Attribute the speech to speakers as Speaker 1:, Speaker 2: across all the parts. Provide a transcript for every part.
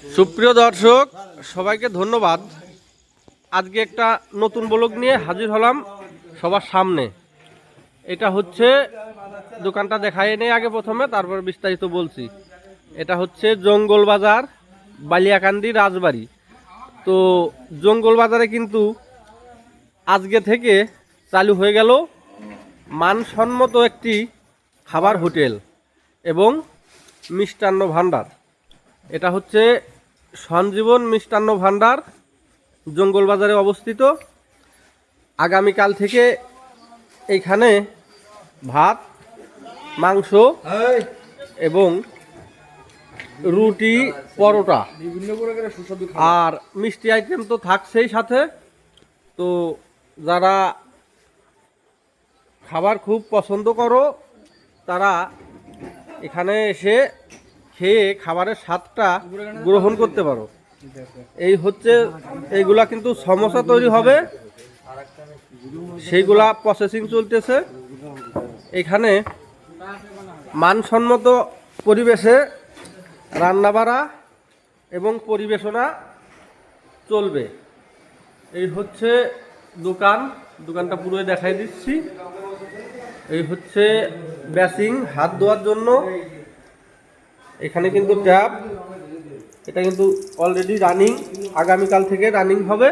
Speaker 1: সুপ্রিয় দর্শক সবাইকে ধন্যবাদ। আজকে একটা নতুন ব্লগ নিয়ে হাজির হলাম সবার সামনে। এটা হচ্ছে দোকানটা দেখায় নেই আগে প্রথমে, তারপর বিস্তারিত বলছি। এটা হচ্ছে জঙ্গল বাজার, বালিয়াকান্দি, রাজবাড়ি। তো জঙ্গল বাজারে কিন্তু আজকে থেকে চালু হয়ে গেল মানসম্মত একটি খাবার হোটেল এবং মিষ্টান্ন ভাণ্ডার। এটা হচ্ছে সঞ্জীবন মিষ্টান্ন ভাণ্ডার, জঙ্গল বাজারে অবস্থিত। আগামীকাল থেকে এইখানে ভাত, মাংস এবং রুটি, পরোটা আর মিষ্টি আইটেম তো থাকছেই সাথে। তো যারা খাবার খুব পছন্দ করো তারা এখানে এসে খেয়ে খাবারের স্বাদটা গ্রহণ করতে পারো। এই হচ্ছে এইগুলা কিন্তু সমোসা তৈরি হবে, সেইগুলা প্রসেসিং চলতেছে। এখানে মানসম্মত পরিবেশে রান্নাবাড়া এবং পরিবেশনা চলবে। এই হচ্ছে দোকানটা পুরোই দেখাই দিচ্ছি। এই হচ্ছে বেসিং, হাত ধোয়ার জন্য। এখানে কিন্তু ট্যাপ, এটা কিন্তু অলরেডি রানিং, আগামীকাল থেকে রানিং হবে।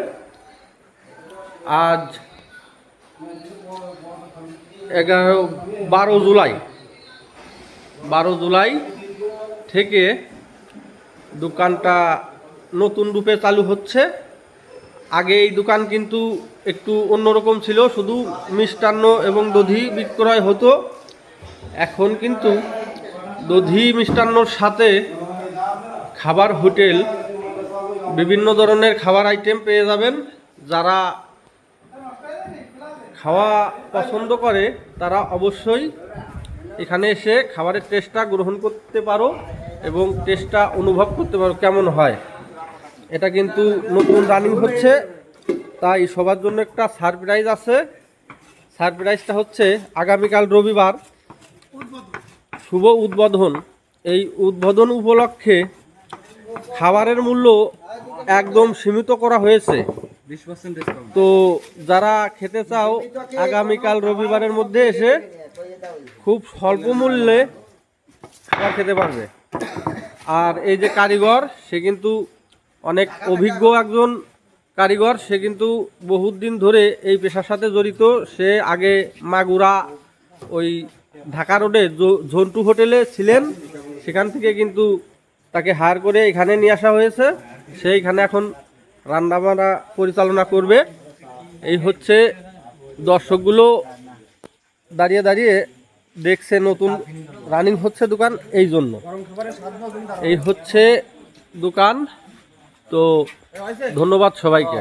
Speaker 1: আজ 12 জুলাই থেকে দোকানটা নতুন রূপে চালু হচ্ছে। আগে এই দোকান কিন্তু একটু অন্যরকম ছিল, শুধু মিষ্টান্ন এবং দধি বিক্রয় হতো। এখন কিন্তু দধি মিষ্টান্নর সাথে খাবার হোটেল, বিভিন্ন ধরনের খাবার আইটেম পেয়ে যাবেন। যারা খাওয়া পছন্দ করে তারা অবশ্যই এখানে এসে খাবারের টেস্টটা গ্রহণ করতে পারো এবং টেস্টটা অনুভব করতে পারো কেমন হয়। এটা কিন্তু নতুন রানিং হচ্ছে, তাই সবার জন্য একটা সারপ্রাইজ আছে। সারপ্রাইজটা হচ্ছে আগামীকাল রবিবার শুভ উদ্বোধন। এই উদ্বোধন উপলক্ষে খাবারের মূল্য একদম সীমিত করা হয়েছে। তো যারা খেতে চাও আগামীকাল রবিবারের মধ্যে এসে খুব স্বল্প মূল্যে খাবার খেতে পারবে। আর এই যে কারিগর, সে কিন্তু অনেক অভিজ্ঞ একজন কারিগর। সে কিন্তু বহুত দিন ধরে এই পেশার সাথে জড়িত। সে আগে মাগুরা ওই ঢাকা রোডে ঝন্টু হোটেলে ছিলেন, সেখান থেকে কিন্তু তাকে হায়ার করে এখানে নিয়ে আসা হয়েছে। সেইখানে এখন রান্নাবান্না পরিচালনা করবে। এই হচ্ছে দর্শকগুলো দাঁড়িয়ে দাঁড়িয়ে দেখছে, নতুন রানিং হচ্ছে দোকান, এই জন্য। এই হচ্ছে দোকান। তো ধন্যবাদ সবাইকে।